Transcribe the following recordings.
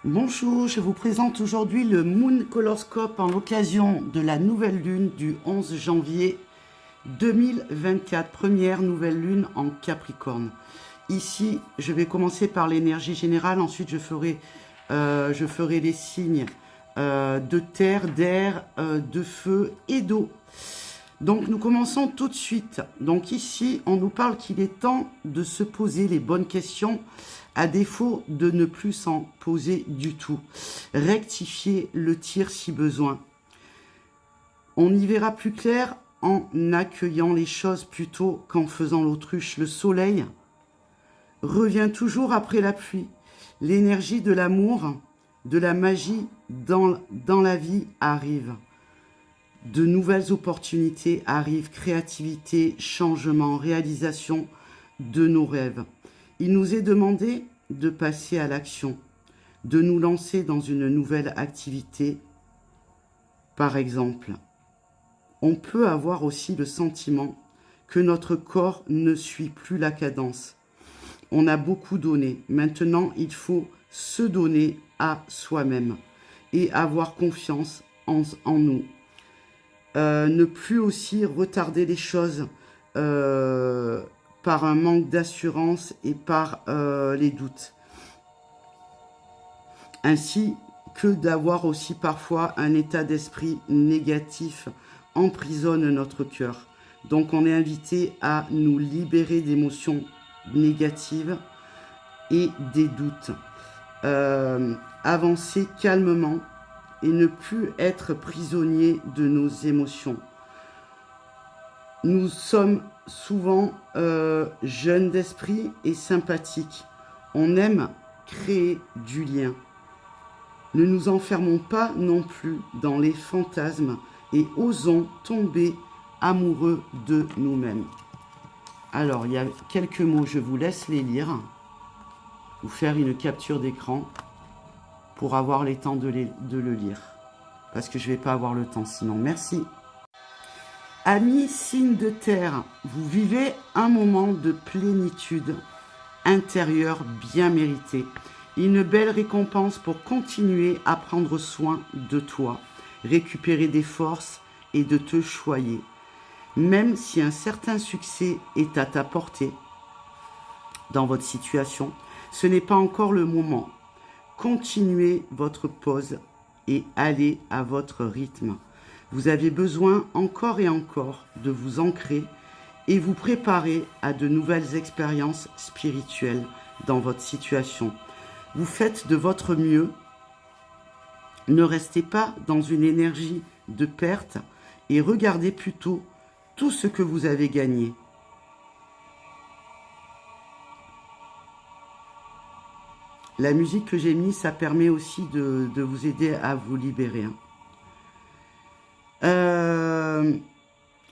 Bonjour, je vous présente aujourd'hui le Moon Colorscope en l'occasion de la nouvelle lune du 11 janvier 2024, première nouvelle lune en Capricorne. Ici, je vais commencer par l'énergie générale, ensuite je ferai les signes de terre, d'air, de feu et d'eau. Donc nous commençons tout de suite. Donc ici, on nous parle qu'il est temps de se poser les bonnes questions, à défaut de ne plus s'en poser du tout. Rectifier le tir si besoin. On y verra plus clair en accueillant les choses plutôt qu'en faisant l'autruche. Le soleil revient toujours après la pluie. L'énergie de l'amour, de la magie dans la vie arrive. De nouvelles opportunités arrivent, créativité, changement, réalisation de nos rêves. Il nous est demandé de passer à l'action, de nous lancer dans une nouvelle activité. Par exemple, on peut avoir aussi le sentiment que notre corps ne suit plus la cadence. On a beaucoup donné. Maintenant, il faut se donner à soi-même et avoir confiance en nous. Ne plus aussi retarder les choses par un manque d'assurance et par les doutes. Ainsi que d'avoir aussi parfois un état d'esprit négatif emprisonne notre cœur. Donc on est invité à nous libérer d'émotions négatives et des doutes. Avancer calmement et ne plus être prisonnier de nos émotions. Nous sommes souvent jeunes d'esprit et sympathiques. On aime créer du lien. Ne nous enfermons pas non plus dans les fantasmes et osons tomber amoureux de nous-mêmes. Alors, il y a quelques mots, je vous laisse les lire, ou faire une capture d'écran pour avoir les temps de le lire. Parce que je ne vais pas avoir le temps sinon. Merci. Amis signes de terre, vous vivez un moment de plénitude intérieure bien mérité. Une belle récompense pour continuer à prendre soin de toi, récupérer des forces et de te choyer. Même si un certain succès est à ta portée dans votre situation, ce n'est pas encore le moment. Continuez votre pause et allez à votre rythme. Vous avez besoin encore et encore de vous ancrer et vous préparer à de nouvelles expériences spirituelles dans votre situation. Vous faites de votre mieux. Ne restez pas dans une énergie de perte et regardez plutôt tout ce que vous avez gagné. La musique que j'ai mise, ça permet aussi de vous aider à vous libérer.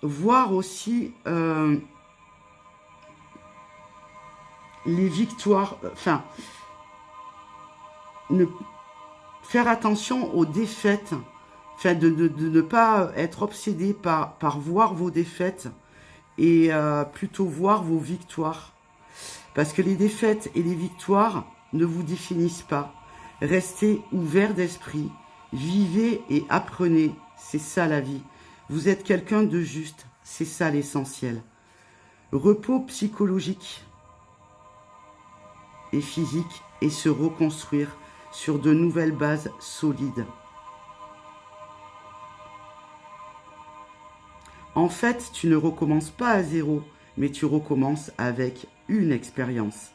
Voir aussi les victoires, faire attention aux défaites, de ne pas être obsédé par voir vos défaites et plutôt voir vos victoires. Parce que les défaites et les victoires ne vous définissent pas. Restez ouvert d'esprit, vivez et apprenez, c'est ça la vie. Vous êtes quelqu'un de juste, c'est ça l'essentiel. Repos psychologique et physique et se reconstruire sur de nouvelles bases solides. En fait, tu ne recommences pas à zéro, mais tu recommences avec une expérience.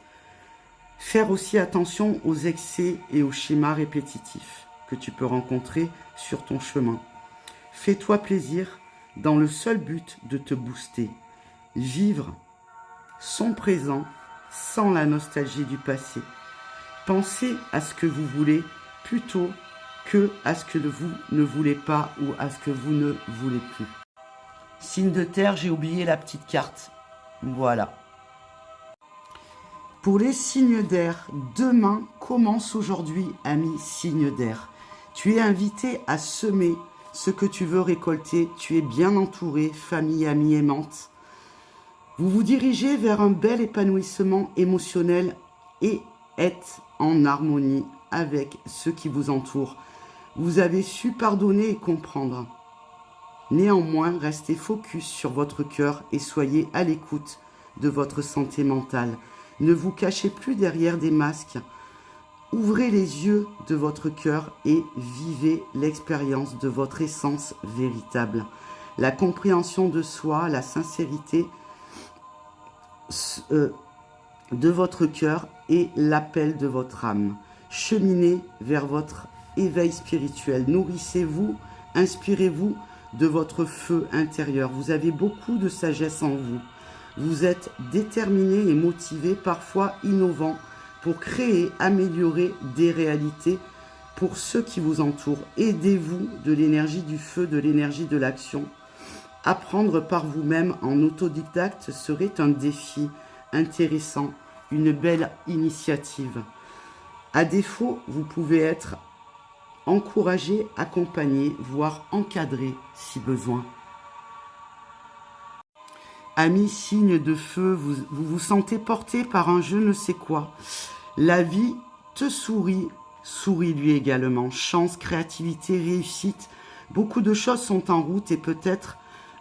Faire aussi attention aux excès et aux schémas répétitifs que tu peux rencontrer sur ton chemin. Fais-toi plaisir dans le seul but de te booster. Vivre son présent sans la nostalgie du passé. Pensez à ce que vous voulez plutôt que à ce que vous ne voulez pas ou à ce que vous ne voulez plus. Signe de terre, j'ai oublié la petite carte. Voilà. Pour les signes d'air, demain commence aujourd'hui, ami signe d'air. Tu es invité à semer ce que tu veux récolter. Tu es bien entouré, famille, amis, aimante. Vous vous dirigez vers un bel épanouissement émotionnel et êtes en harmonie avec ceux qui vous entourent. Vous avez su pardonner et comprendre. Néanmoins, restez focus sur votre cœur et soyez à l'écoute de votre santé mentale. Ne vous cachez plus derrière des masques. Ouvrez les yeux de votre cœur et vivez l'expérience de votre essence véritable. La compréhension de soi, la sincérité de votre cœur et l'appel de votre âme. Cheminez vers votre éveil spirituel. Nourrissez-vous, inspirez-vous de votre feu intérieur. Vous avez beaucoup de sagesse en vous. Vous êtes déterminé et motivé, parfois innovant, pour créer, améliorer des réalités pour ceux qui vous entourent. Aidez-vous de l'énergie du feu, de l'énergie de l'action. Apprendre par vous-même en autodidacte serait un défi intéressant, une belle initiative. À défaut, vous pouvez être encouragé, accompagné, voire encadré si besoin. Amis, signe de feu, vous vous sentez porté par un je ne sais quoi. La vie te sourit, sourit lui également. Chance, créativité, réussite, beaucoup de choses sont en route et peut-être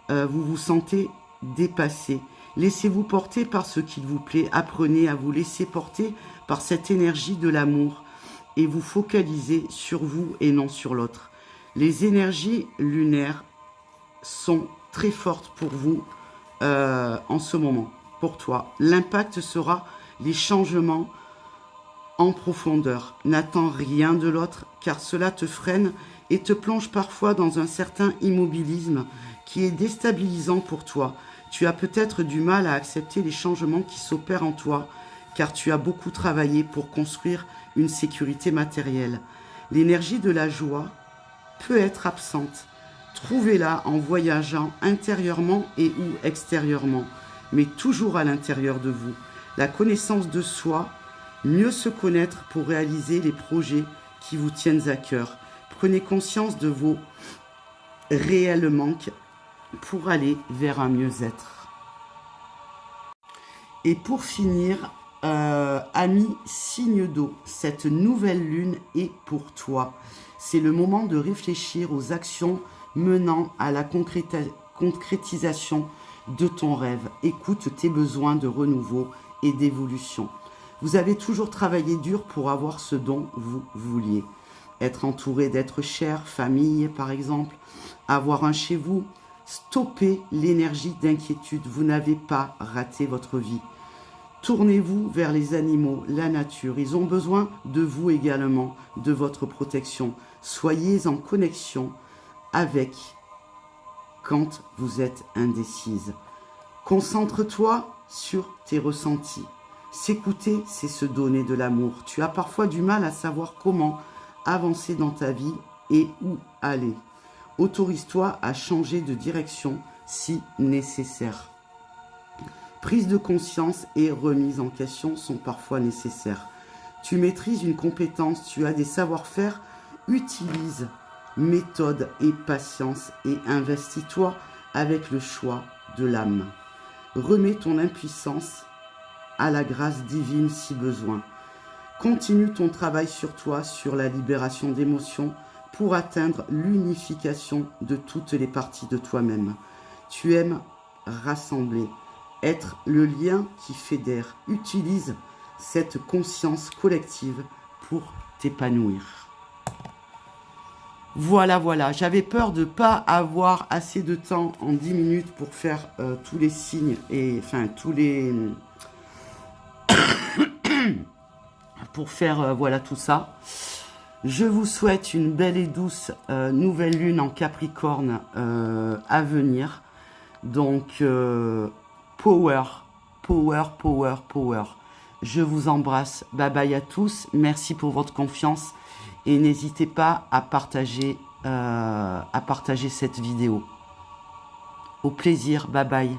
vous vous sentez dépassé. Laissez-vous porter par ce qu'il vous plaît. Apprenez à vous laisser porter par cette énergie de l'amour et vous focalisez sur vous et non sur l'autre. Les énergies lunaires sont très fortes pour vous en ce moment, pour toi. L'impact sera les changements en profondeur. N'attends rien de l'autre car cela te freine et te plonge parfois dans un certain immobilisme qui est déstabilisant pour toi. Tu as peut-être du mal à accepter les changements qui s'opèrent en toi car tu as beaucoup travaillé pour construire une sécurité matérielle. L'énergie de la joie peut être absente. Trouvez-la en voyageant intérieurement et ou extérieurement, mais toujours à l'intérieur de vous. La connaissance de soi, mieux se connaître pour réaliser les projets qui vous tiennent à cœur. Prenez conscience de vos réels manques pour aller vers un mieux-être. Et pour finir, ami signe d'eau, cette nouvelle lune est pour toi. C'est le moment de réfléchir aux actions menant à la concrétisation de ton rêve. Écoute tes besoins de renouveau et d'évolution. Vous avez toujours travaillé dur pour avoir ce dont vous vouliez. Être entouré d'êtres chers, famille par exemple, avoir un chez vous. Stoppez l'énergie d'inquiétude. Vous n'avez pas raté votre vie. Tournez-vous vers les animaux, la nature. Ils ont besoin de vous également, de votre protection. Soyez en connexion avec quand vous êtes indécise. Concentre-toi sur tes ressentis. S'écouter, c'est se donner de l'amour. Tu as parfois du mal à savoir comment avancer dans ta vie et où aller. Autorise-toi à changer de direction si nécessaire. Prise de conscience et remise en question sont parfois nécessaires. Tu maîtrises une compétence, tu as des savoir-faire, utilise méthode et patience et investis-toi avec le choix de l'âme. Remets ton impuissance à la grâce divine si besoin. Continue ton travail sur toi, sur la libération d'émotions pour atteindre l'unification de toutes les parties de toi-même. Tu aimes rassembler, être le lien qui fédère. Utilise cette conscience collective pour t'épanouir. Voilà, j'avais peur de ne pas avoir assez de temps en 10 minutes pour faire tous les signes et enfin tous les... pour faire voilà tout ça. Je vous souhaite une belle et douce nouvelle lune en Capricorne à venir. Donc, power. Je vous embrasse. Bye bye à tous. Merci pour votre confiance. Et n'hésitez pas à partager cette vidéo. Au plaisir. Bye bye.